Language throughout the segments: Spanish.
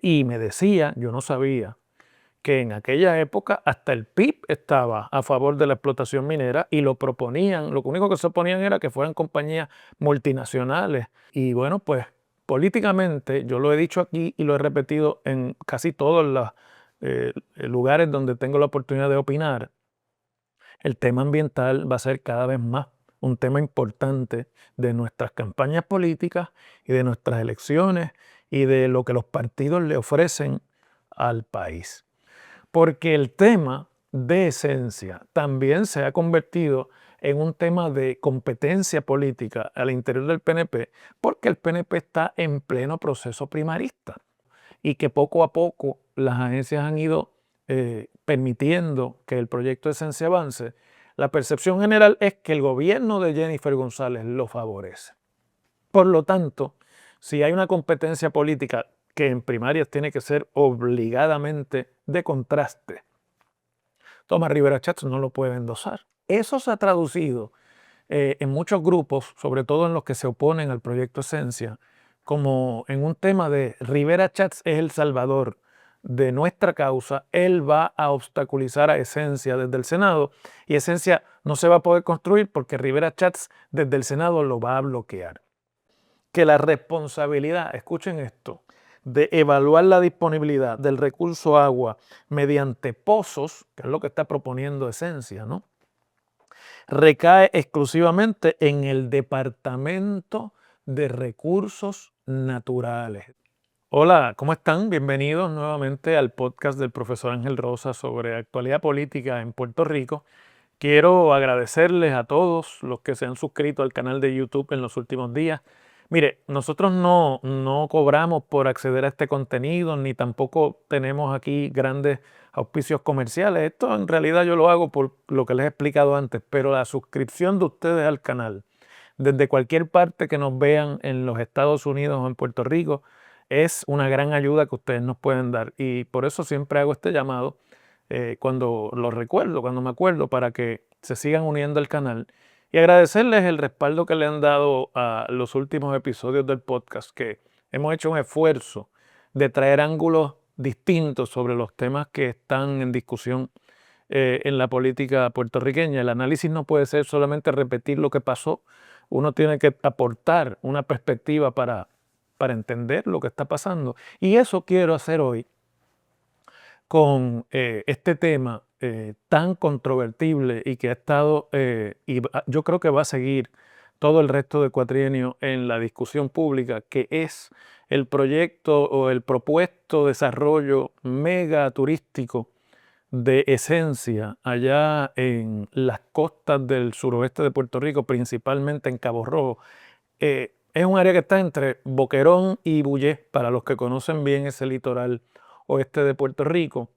Y me decía, yo no sabía, que en aquella época hasta el PIB estaba a favor de la explotación minera y lo proponían, lo único que se oponían era que fueran compañías multinacionales. Y bueno, pues políticamente, yo lo he dicho aquí y lo he repetido en casi todos los lugares donde tengo la oportunidad de opinar, el tema ambiental va a ser cada vez más un tema importante de nuestras campañas políticas y de nuestras elecciones y de lo que los partidos le ofrecen al país. Porque el tema de esencia también se ha convertido en un tema de competencia política al interior del PNP, porque el PNP está en pleno proceso primarista y que poco a poco las agencias han ido permitiendo que el proyecto de esencia avance. La percepción general es que el gobierno de Jennifer González lo favorece. Por lo tanto, si hay una competencia política que en primarias tiene que ser obligadamente de contraste, Tomás Rivera Chats no lo puede endosar. Eso se ha traducido en muchos grupos, sobre todo en los que se oponen al proyecto Esencia, como en un tema de Rivera Chats es el salvador de nuestra causa, él va a obstaculizar a Esencia desde el Senado y Esencia no se va a poder construir porque Rivera Chats desde el Senado lo va a bloquear. Que la responsabilidad, escuchen esto, de evaluar la disponibilidad del recurso agua mediante pozos, que es lo que está proponiendo Esencia, ¿no?, recae exclusivamente en el Departamento de Recursos Naturales. Hola, ¿cómo están? Bienvenidos nuevamente al podcast del profesor Ángel Rosa sobre actualidad política en Puerto Rico. Quiero agradecerles a todos los que se han suscrito al canal de YouTube en los últimos días. Mire, nosotros no cobramos por acceder a este contenido, ni tampoco tenemos aquí grandes auspicios comerciales. Esto en realidad yo lo hago por lo que les he explicado antes, pero la suscripción de ustedes al canal, desde cualquier parte que nos vean en los Estados Unidos o en Puerto Rico, es una gran ayuda que ustedes nos pueden dar. Y por eso siempre hago este llamado cuando lo recuerdo, cuando me acuerdo, para que se sigan uniendo al canal y agradecerles el respaldo que le han dado a los últimos episodios del podcast, que hemos hecho un esfuerzo de traer ángulos distintos sobre los temas que están en discusión en la política puertorriqueña. El análisis no puede ser solamente repetir lo que pasó, uno tiene que aportar una perspectiva para entender lo que está pasando. Y eso quiero hacer hoy con este tema tan controvertible y que ha estado, yo creo que va a seguir todo el resto del cuatrienio en la discusión pública, que es el proyecto o el propuesto desarrollo mega turístico de Esencia allá en las costas del suroeste de Puerto Rico, principalmente en Cabo Rojo. Es un área que está entre Boquerón y Bullé, para los que conocen bien ese litoral oeste de Puerto Rico.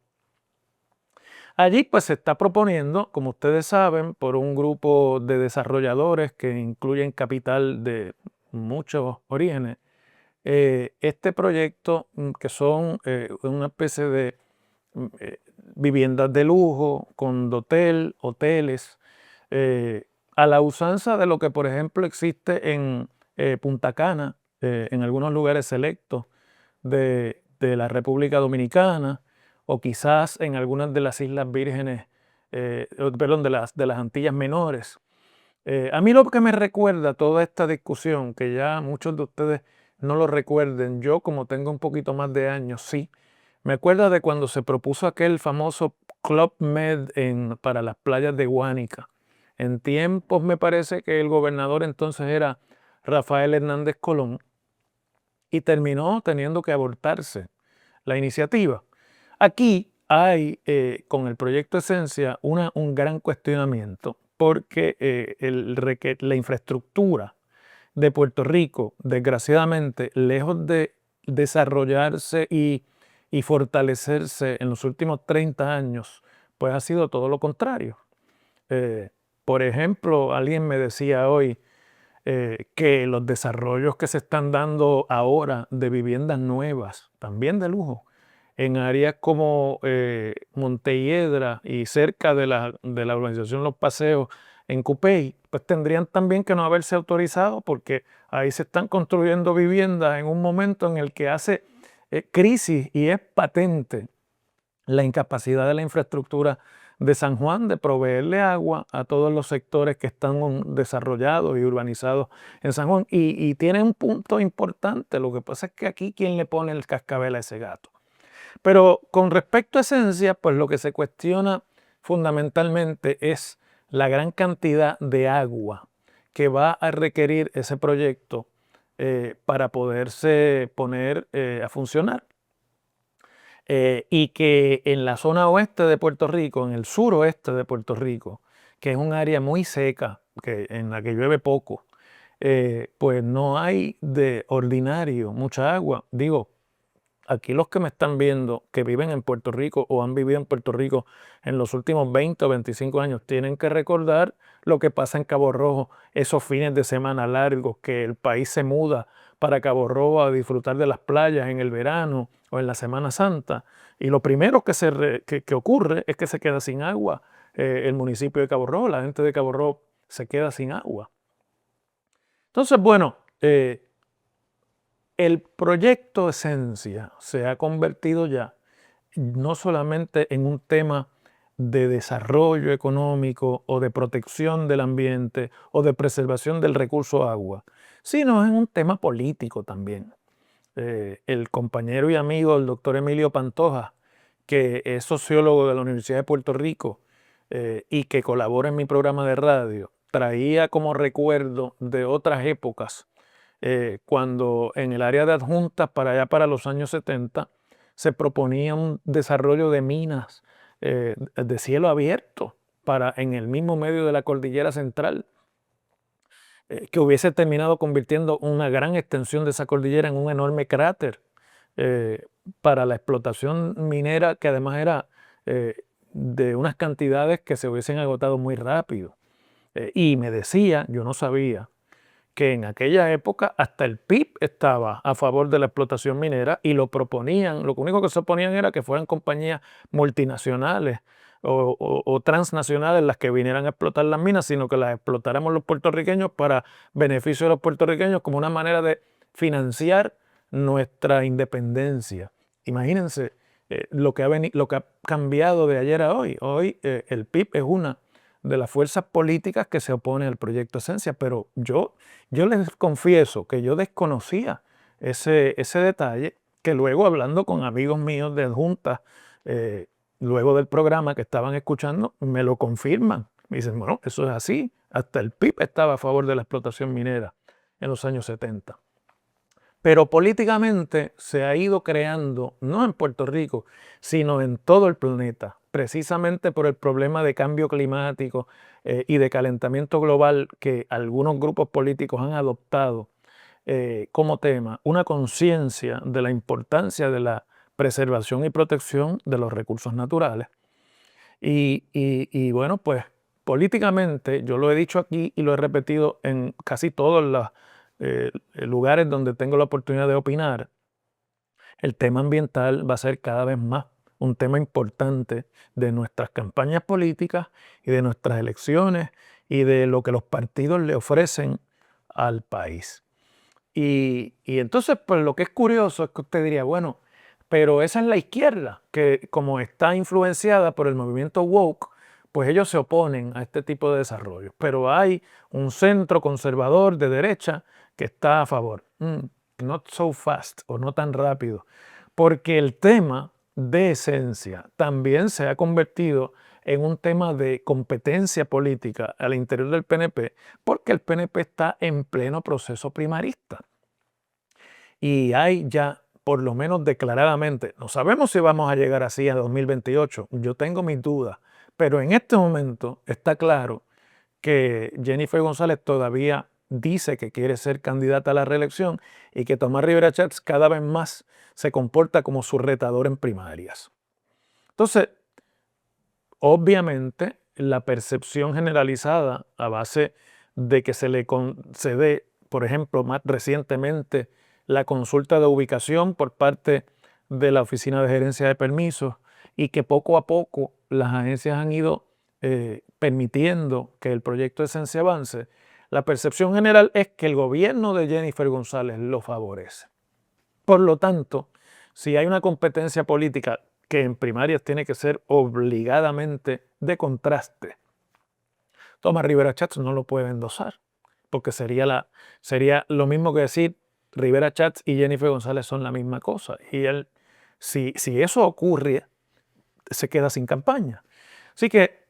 Allí pues se está proponiendo, como ustedes saben, por un grupo de desarrolladores que incluyen capital de muchos orígenes, este proyecto que son una especie de eh, viviendas de lujo, condotel, hoteles, a la usanza de lo que por ejemplo existe en Punta Cana, en algunos lugares selectos de la República Dominicana, o quizás en algunas de las Islas Vírgenes, perdón, de las Antillas Menores. A mí lo que me recuerda toda esta discusión, que ya muchos de ustedes no lo recuerden, yo como tengo un poquito más de años, sí, me acuerda de cuando se propuso aquel famoso Club Med para las playas de Guánica. En tiempos me parece que el gobernador entonces era Rafael Hernández Colón y terminó teniendo que abortarse la iniciativa. Aquí hay con el proyecto Esencia un gran cuestionamiento porque la infraestructura de Puerto Rico, desgraciadamente, lejos de desarrollarse y fortalecerse en los últimos 30 años, pues ha sido todo lo contrario. Por ejemplo, alguien me decía hoy que los desarrollos que se están dando ahora de viviendas nuevas, también de lujo, en áreas como Montelledra y cerca de la urbanización Los Paseos en Cupey, pues tendrían también que no haberse autorizado porque ahí se están construyendo viviendas en un momento en el que hace crisis y es patente la incapacidad de la infraestructura de San Juan de proveerle agua a todos los sectores que están desarrollados y urbanizados en San Juan. Y tiene un punto importante, lo que pasa es que aquí quién le pone el cascabel a ese gato. Pero con respecto a Esencia, pues lo que se cuestiona fundamentalmente es la gran cantidad de agua que va a requerir ese proyecto para poderse poner a funcionar. Y que en la zona oeste de Puerto Rico, en el suroeste de Puerto Rico, que es un área muy seca, en la que llueve poco, pues no hay de ordinario mucha agua. Digo, aquí los que me están viendo, que viven en Puerto Rico o han vivido en Puerto Rico en los últimos 20 o 25 años, tienen que recordar lo que pasa en Cabo Rojo, esos fines de semana largos, que el país se muda para Cabo Rojo a disfrutar de las playas en el verano o en la Semana Santa. Y lo primero que ocurre es que se queda sin agua el municipio de Cabo Rojo, la gente de Cabo Rojo se queda sin agua. Entonces, bueno, el proyecto Esencia se ha convertido ya no solamente en un tema de desarrollo económico o de protección del ambiente o de preservación del recurso agua, sino en un tema político también. El compañero y amigo, el doctor Emilio Pantoja, que es sociólogo de la Universidad de Puerto Rico y que colabora en mi programa de radio, traía como recuerdo de otras épocas cuando en el área de adjuntas para allá para los años 70 se proponía un desarrollo de minas de cielo abierto en el mismo medio de la cordillera central, que hubiese terminado convirtiendo una gran extensión de esa cordillera en un enorme cráter para la explotación minera, que además era de unas cantidades que se hubiesen agotado muy rápido. Y me decía, yo no sabía, que en aquella época hasta el PIB estaba a favor de la explotación minera y lo proponían, lo único que se oponían era que fueran compañías multinacionales o transnacionales las que vinieran a explotar las minas, sino que las explotáramos los puertorriqueños para beneficio de los puertorriqueños como una manera de financiar nuestra independencia. Imagínense lo que ha cambiado de ayer a hoy. Hoy el PIB es una de las fuerzas políticas que se opone al proyecto Esencia, pero yo les confieso que yo desconocía ese detalle, que luego hablando con amigos míos de adjuntas, luego del programa que estaban escuchando, me lo confirman. Me dicen, bueno, eso es así, hasta el PIB estaba a favor de la explotación minera en los años 70. Pero políticamente se ha ido creando, no en Puerto Rico, sino en todo el planeta, precisamente por el problema de cambio climático y de calentamiento global que algunos grupos políticos han adoptado como tema, una conciencia de la importancia de la preservación y protección de los recursos naturales. Y bueno, pues políticamente, yo lo he dicho aquí y lo he repetido en casi todos los lugares donde tengo la oportunidad de opinar, el tema ambiental va a ser cada vez más un tema importante de nuestras campañas políticas y de nuestras elecciones y de lo que los partidos le ofrecen al país. Y entonces, pues lo que es curioso es que usted diría, bueno, pero esa es la izquierda, que como está influenciada por el movimiento woke, pues ellos se oponen a este tipo de desarrollo. Pero hay un centro conservador de derecha que está a favor. Not so fast, o no tan rápido, porque el tema de Esencia también se ha convertido en un tema de competencia política al interior del PNP, porque el PNP está en pleno proceso primarista. Y hay ya, por lo menos declaradamente, no sabemos si vamos a llegar así a 2028, yo tengo mis dudas, pero en este momento está claro que Jennifer González todavía dice que quiere ser candidata a la reelección y que Tomás Rivera Chats cada vez más se comporta como su retador en primarias. Entonces, obviamente, la percepción generalizada a base de que se le concede, por ejemplo, más recientemente, la consulta de ubicación por parte de la Oficina de Gerencia de Permisos y que poco a poco las agencias han ido permitiendo que el proyecto de Esencia avance, la percepción general es que el gobierno de Jennifer González lo favorece. Por lo tanto, si hay una competencia política que en primarias tiene que ser obligadamente de contraste, Tomás Rivera Chats no lo puede endosar, porque sería lo mismo que decir Rivera Chats y Jennifer González son la misma cosa. Y él, si eso ocurre, se queda sin campaña. Así que,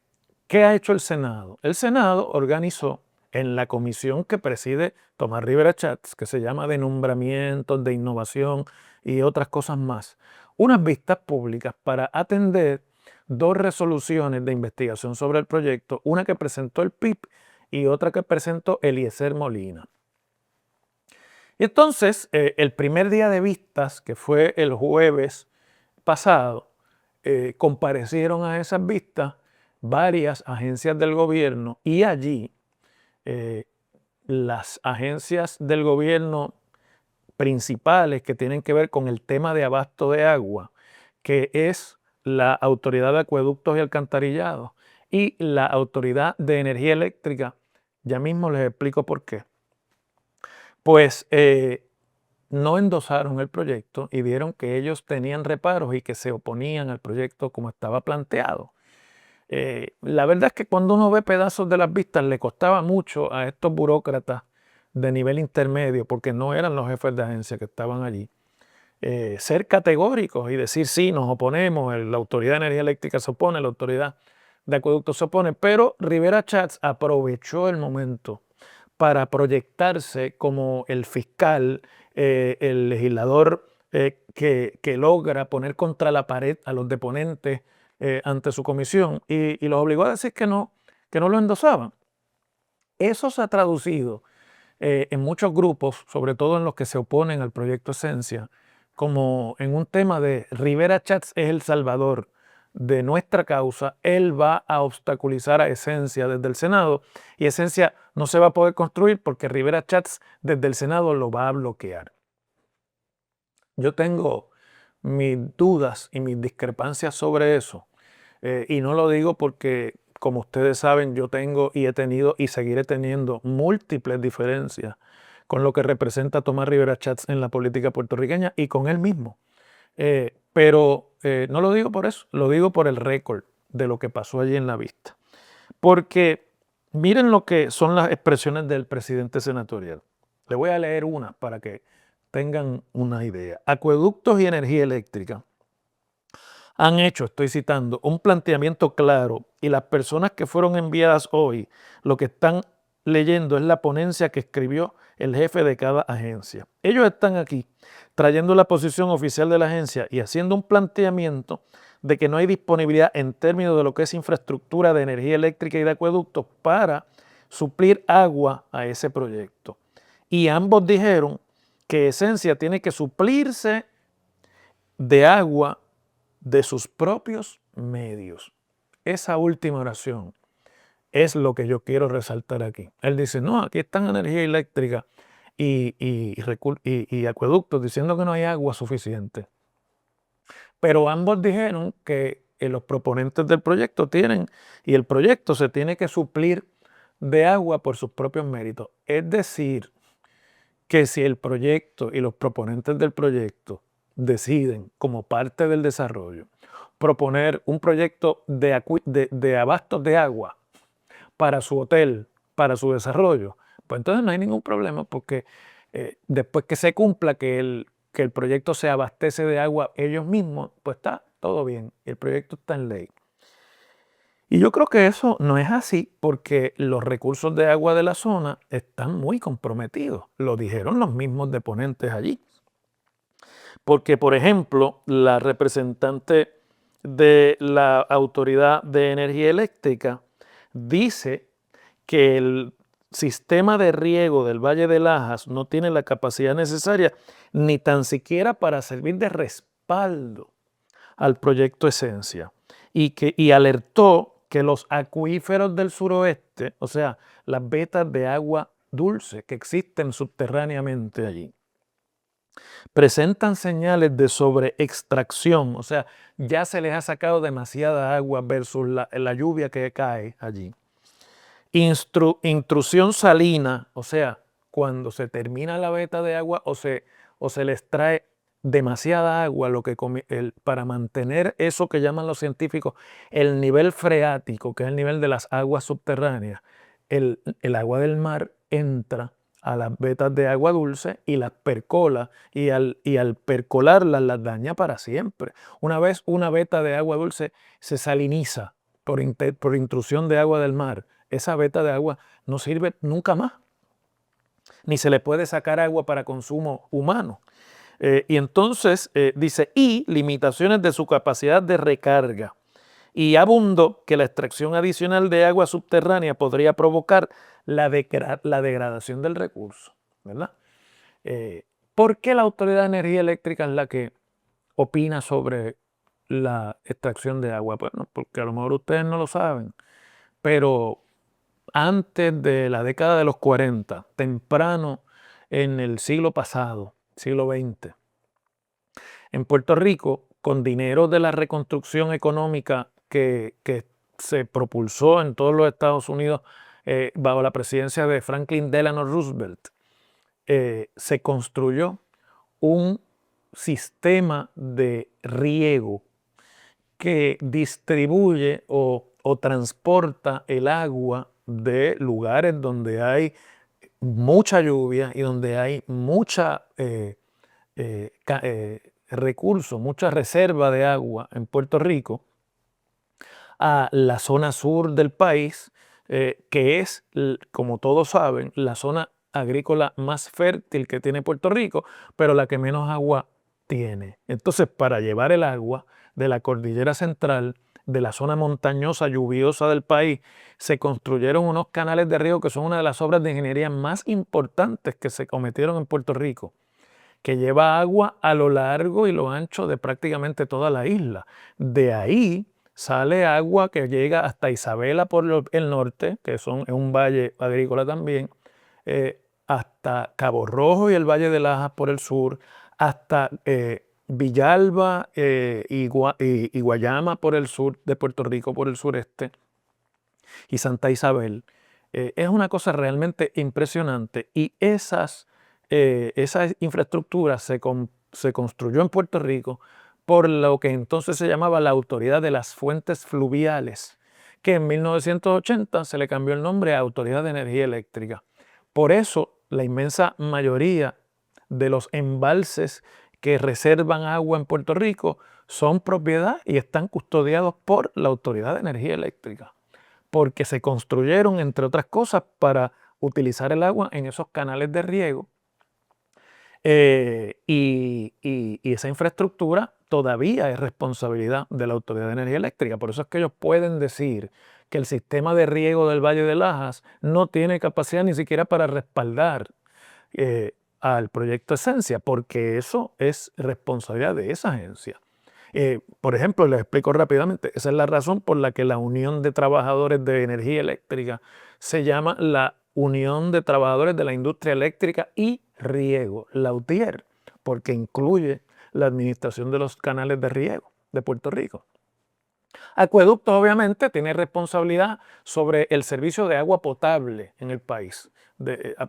¿qué ha hecho el Senado? El Senado organizó en la comisión que preside Tomás Rivera Chats, que se llama de nombramientos, de innovación y otras cosas más, unas vistas públicas para atender dos resoluciones de investigación sobre el proyecto, una que presentó el PIB y otra que presentó Eliezer Molina. Y entonces, el primer día de vistas, que fue el jueves pasado, comparecieron a esas vistas varias agencias del gobierno y allí las agencias del gobierno principales que tienen que ver con el tema de abasto de agua, que es la Autoridad de Acueductos y Alcantarillados y la Autoridad de Energía Eléctrica. Ya mismo les explico por qué. Pues no endosaron el proyecto y vieron que ellos tenían reparos y que se oponían al proyecto como estaba planteado. La verdad es que cuando uno ve pedazos de las vistas le costaba mucho a estos burócratas de nivel intermedio, porque no eran los jefes de agencia que estaban allí, ser categóricos y decir sí, nos oponemos, la Autoridad de Energía Eléctrica se opone, la Autoridad de Acueductos se opone, pero Rivera Chats aprovechó el momento para proyectarse como el fiscal, el legislador que logra poner contra la pared a los deponentes ante su comisión y los obligó a decir que no lo endosaban. Eso se ha traducido en muchos grupos, sobre todo en los que se oponen al proyecto Esencia, como en un tema de Rivera Chats es el salvador de nuestra causa, él va a obstaculizar a Esencia desde el Senado y Esencia no se va a poder construir porque Rivera Chats desde el Senado lo va a bloquear. Yo tengo mis dudas y mis discrepancias sobre eso y no lo digo porque, como ustedes saben, yo tengo y he tenido y seguiré teniendo múltiples diferencias con lo que representa Tomás Rivera Chats en la política puertorriqueña y con él mismo. Pero no lo digo por eso, lo digo por el récord de lo que pasó allí en la vista. Porque miren lo que son las expresiones del presidente senatorial. Le voy a leer una para que tengan una idea. Acueductos y energía eléctrica han hecho, estoy citando, un planteamiento claro y las personas que fueron enviadas hoy lo que están leyendo es la ponencia que escribió el jefe de cada agencia. Ellos están aquí trayendo la posición oficial de la agencia y haciendo un planteamiento de que no hay disponibilidad en términos de lo que es infraestructura de energía eléctrica y de acueductos para suplir agua a ese proyecto. Y ambos dijeron que Esencia tiene que suplirse de agua de sus propios medios. Esa última oración es lo que yo quiero resaltar aquí. Él dice, no, aquí están energía eléctrica y acueductos diciendo que no hay agua suficiente. Pero ambos dijeron que los proponentes del proyecto tienen, y el proyecto se tiene que suplir de agua por sus propios méritos. Es decir, que si el proyecto y los proponentes del proyecto deciden, como parte del desarrollo, proponer un proyecto de abastos de agua para su hotel, para su desarrollo, pues entonces no hay ningún problema porque después que se cumpla que el proyecto se abastece de agua ellos mismos, pues está todo bien, el proyecto está en ley. Y yo creo que eso no es así porque los recursos de agua de la zona están muy comprometidos, lo dijeron los mismos deponentes allí. Porque, por ejemplo, la representante de la Autoridad de Energía Eléctrica dice que el sistema de riego del Valle de Lajas no tiene la capacidad necesaria ni tan siquiera para servir de respaldo al proyecto Esencia y alertó que los acuíferos del suroeste, o sea, las vetas de agua dulce que existen subterráneamente allí, presentan señales de sobreextracción, o sea, ya se les ha sacado demasiada agua versus la lluvia que cae allí. Intrusión salina, o sea, cuando se termina la veta de agua o se le extrae demasiada agua, para mantener eso que llaman los científicos el nivel freático, que es el nivel de las aguas subterráneas, el agua del mar entra a las vetas de agua dulce y las percola, y al percolarlas las daña para siempre. Una vez una veta de agua dulce se saliniza por intrusión de agua del mar, esa veta de agua no sirve nunca más, ni se le puede sacar agua para consumo humano. Y entonces dice, y limitaciones de su capacidad de recarga. Y abundó que la extracción adicional de agua subterránea podría provocar la degradación del recurso, ¿verdad? ¿Por qué la Autoridad de Energía Eléctrica es la que opina sobre la extracción de agua? Bueno, porque a lo mejor ustedes no lo saben, pero antes de la década de los 40, temprano en el siglo pasado, siglo XX, en Puerto Rico, con dinero de la reconstrucción económica que se propulsó en todos los Estados Unidos bajo la presidencia de Franklin Delano Roosevelt, se construyó un sistema de riego que distribuye o transporta el agua de lugares donde hay mucha lluvia y donde hay mucha recurso, mucha reserva de agua en Puerto Rico, a la zona sur del país, que es, como todos saben, la zona agrícola más fértil que tiene Puerto Rico, pero la que menos agua tiene. Entonces, para llevar el agua de la cordillera central, de la zona montañosa lluviosa del país, se construyeron unos canales de riego que son una de las obras de ingeniería más importantes que se cometieron en Puerto Rico, que lleva agua a lo largo y lo ancho de prácticamente toda la isla. De ahí sale agua que llega hasta Isabela por el norte, es un valle agrícola también, hasta Cabo Rojo y el Valle de Lajas por el sur, hasta Villalba y Guayama por el sur de Puerto Rico, por el sureste, y Santa Isabel. Es una cosa realmente impresionante, y esa infraestructura se construyó en Puerto Rico por lo que entonces se llamaba la Autoridad de las Fuentes Fluviales, que en 1980 se le cambió el nombre a Autoridad de Energía Eléctrica. Por eso la inmensa mayoría de los embalses que reservan agua en Puerto Rico son propiedad y están custodiados por la Autoridad de Energía Eléctrica, porque se construyeron, entre otras cosas, para utilizar el agua en esos canales de riego. Y esa infraestructura todavía es responsabilidad de la Autoridad de Energía Eléctrica. Por eso es que ellos pueden decir que el sistema de riego del Valle de Lajas no tiene capacidad ni siquiera para respaldar al proyecto Esencia, porque eso es responsabilidad de esa agencia. Por ejemplo, les explico rápidamente, esa es la razón por la que la Unión de Trabajadores de Energía Eléctrica se llama la Unión de Trabajadores de la Industria Eléctrica y Riego, la UTIER, porque incluye la administración de los canales de riego de Puerto Rico. Acueductos, obviamente, tiene responsabilidad sobre el servicio de agua potable en el país.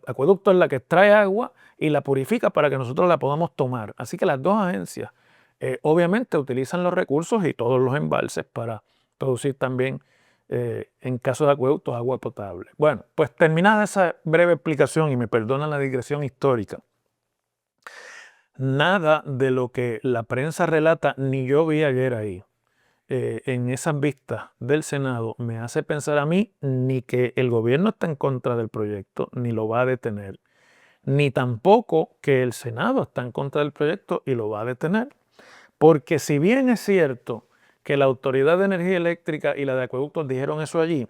Acueducto es la que extrae agua y la purifica para que nosotros la podamos tomar. Así que las dos agencias obviamente utilizan los recursos y todos los embalses para producir también, en caso de acueductos, agua potable. Bueno, pues terminada esa breve explicación, y me perdonan la digresión histórica, nada de lo que la prensa relata, ni yo vi ayer ahí, en esas vistas del Senado, me hace pensar a mí ni que el gobierno está en contra del proyecto, ni lo va a detener, ni tampoco que el Senado está en contra del proyecto y lo va a detener. Porque si bien es cierto que la Autoridad de Energía Eléctrica y la de Acueductos dijeron eso allí,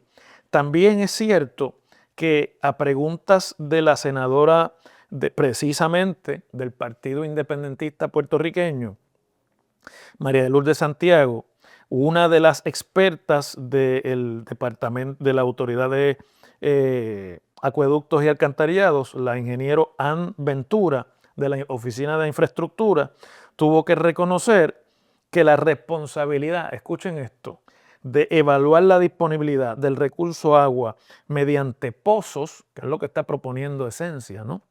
también es cierto que a preguntas de la senadora precisamente del Partido Independentista Puertorriqueño, María de Lourdes Santiago, una de las expertas del departamento de la Autoridad de Acueductos y Alcantarillados, la ingeniero Ann Ventura, de la Oficina de Infraestructura, tuvo que reconocer que la responsabilidad, escuchen esto, de evaluar la disponibilidad del recurso agua mediante pozos, que es lo que está proponiendo Esencia, ¿no?,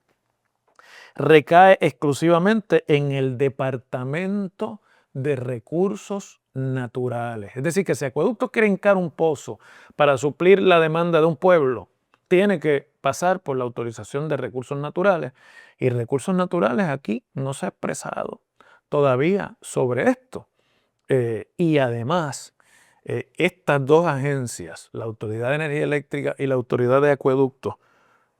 recae exclusivamente en el Departamento de Recursos Naturales. Es decir, que si Acueducto quiere hincar un pozo para suplir la demanda de un pueblo, tiene que pasar por la autorización de Recursos Naturales. Y Recursos Naturales aquí no se ha expresado todavía sobre esto. Y además, estas dos agencias, la Autoridad de Energía Eléctrica y la Autoridad de Acueductos,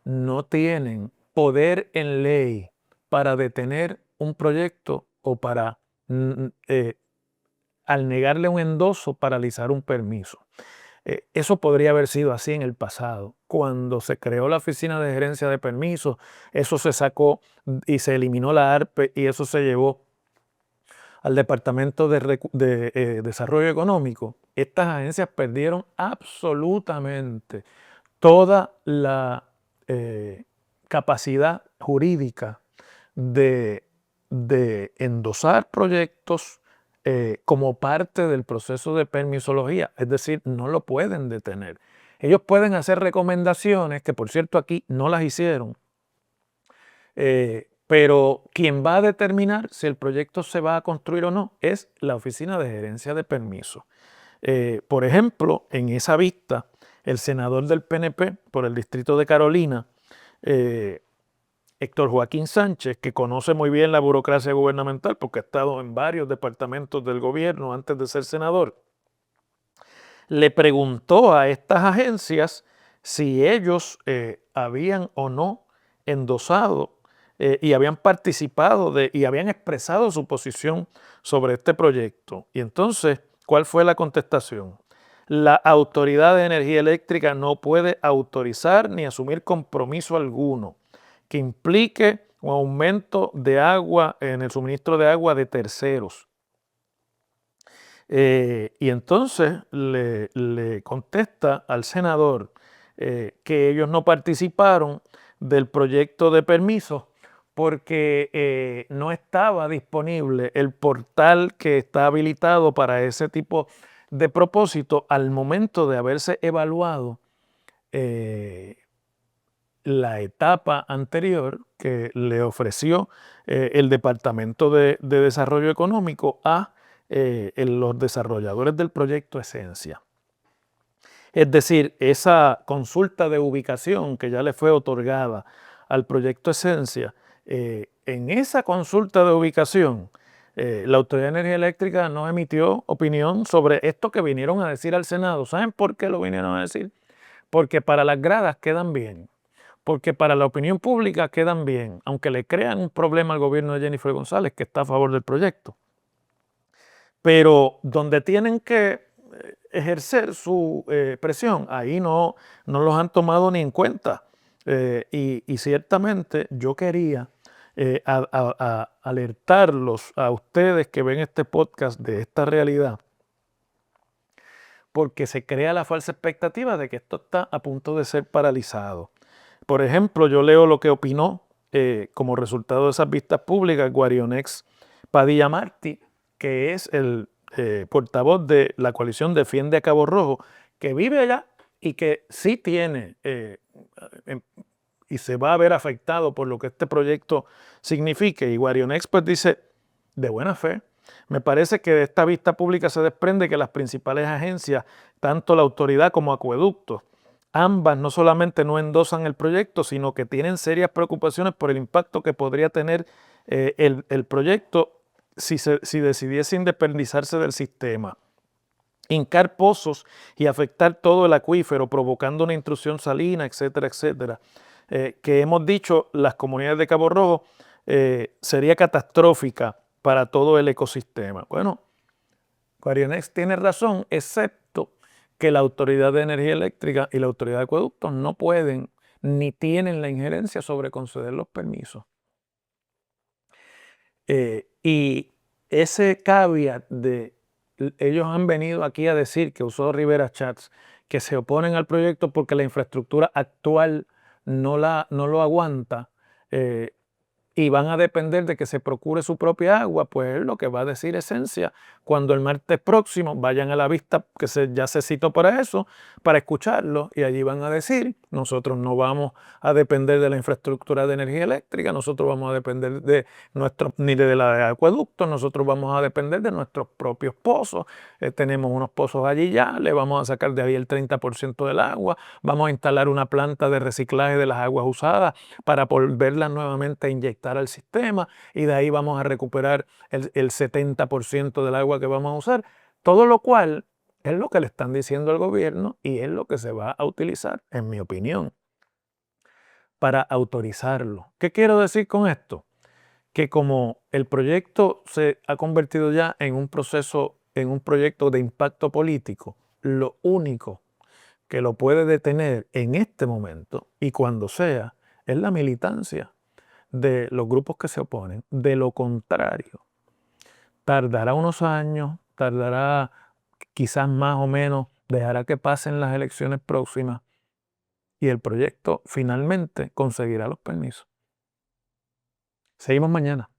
no tienen poder en ley para detener un proyecto o para, al negarle un endoso, paralizar un permiso. Eso podría haber sido así en el pasado. Cuando se creó la Oficina de Gerencia de Permisos, eso se sacó y se eliminó la ARPE y eso se llevó al Departamento de Desarrollo Económico. Estas agencias perdieron absolutamente toda la capacidad jurídica de endosar proyectos como parte del proceso de permisología, es decir, no lo pueden detener. Ellos pueden hacer recomendaciones, que por cierto aquí no las hicieron, pero quien va a determinar si el proyecto se va a construir o no es la Oficina de Gerencia de Permisos. Por ejemplo, en esa vista, el senador del PNP por el distrito de Carolina, Héctor Joaquín Sánchez, que conoce muy bien la burocracia gubernamental porque ha estado en varios departamentos del gobierno antes de ser senador, le preguntó a estas agencias si ellos habían o no endosado y habían participado y habían expresado su posición sobre este proyecto. Y entonces, ¿cuál fue la contestación? La Autoridad de Energía Eléctrica no puede autorizar ni asumir compromiso alguno que implique un aumento de agua en el suministro de agua de terceros. Y entonces le contesta al senador que ellos no participaron del proyecto de permiso porque no estaba disponible el portal que está habilitado para ese tipo de propósito al momento de haberse evaluado la etapa anterior que le ofreció el Departamento de Desarrollo Económico a los desarrolladores del proyecto Esencia. Es decir, esa consulta de ubicación que ya le fue otorgada al proyecto Esencia, en esa consulta de ubicación, la Autoridad de Energía Eléctrica no emitió opinión sobre esto que vinieron a decir al Senado. ¿Saben por qué lo vinieron a decir? Porque para las gradas quedan bien, porque para la opinión pública quedan bien, aunque le crean un problema al gobierno de Jennifer González, que está a favor del proyecto. Pero donde tienen que ejercer su presión, ahí no los han tomado ni en cuenta. Y ciertamente yo quería alertarlos a ustedes que ven este podcast de esta realidad, porque se crea la falsa expectativa de que esto está a punto de ser paralizado. Por ejemplo, yo leo lo que opinó como resultado de esas vistas públicas Guarionex Padilla Martí, que es el portavoz de la coalición Defiende a Cabo Rojo, que vive allá y que sí tiene y se va a ver afectado por lo que este proyecto signifique. Y Guarionex pues dice, de buena fe, me parece que de esta vista pública se desprende que las principales agencias, tanto la autoridad como Acueductos, ambas no solamente no endosan el proyecto, sino que tienen serias preocupaciones por el impacto que podría tener el proyecto si decidiese independizarse del sistema, hincar pozos y afectar todo el acuífero, provocando una intrusión salina, etcétera, etcétera. Que hemos dicho, las comunidades de Cabo Rojo sería catastrófica para todo el ecosistema. Bueno, Guarionex tiene razón, excepto que la Autoridad de Energía Eléctrica y la Autoridad de Acueductos no pueden ni tienen la injerencia sobre conceder los permisos. Y ese caveat de ellos han venido aquí a decir, que usó Rivera Chats, que se oponen al proyecto porque la infraestructura actual no lo aguanta y van a depender de que se procure su propia agua, pues es lo que va a decir Esencia cuando el martes próximo vayan a la vista que ya se citó para eso, para escucharlo, y allí van a decir nosotros no vamos a depender de la infraestructura de energía eléctrica, nosotros vamos a depender ni de la de acueductos, nosotros vamos a depender de nuestros propios pozos. Tenemos unos pozos allí ya, le vamos a sacar de ahí el 30% del agua, vamos a instalar una planta de reciclaje de las aguas usadas para volverlas nuevamente a inyectar al sistema y de ahí vamos a recuperar el 70% del agua que vamos a usar, todo lo cual es lo que le están diciendo al gobierno y es lo que se va a utilizar, en mi opinión, para autorizarlo. ¿Qué quiero decir con esto? Que como el proyecto se ha convertido ya en un proyecto de impacto político, lo único que lo puede detener en este momento y cuando sea es la militancia de los grupos que se oponen. De lo contrario, tardará unos años, tardará quizás más o menos, dejará que pasen las elecciones próximas y el proyecto finalmente conseguirá los permisos. Seguimos mañana.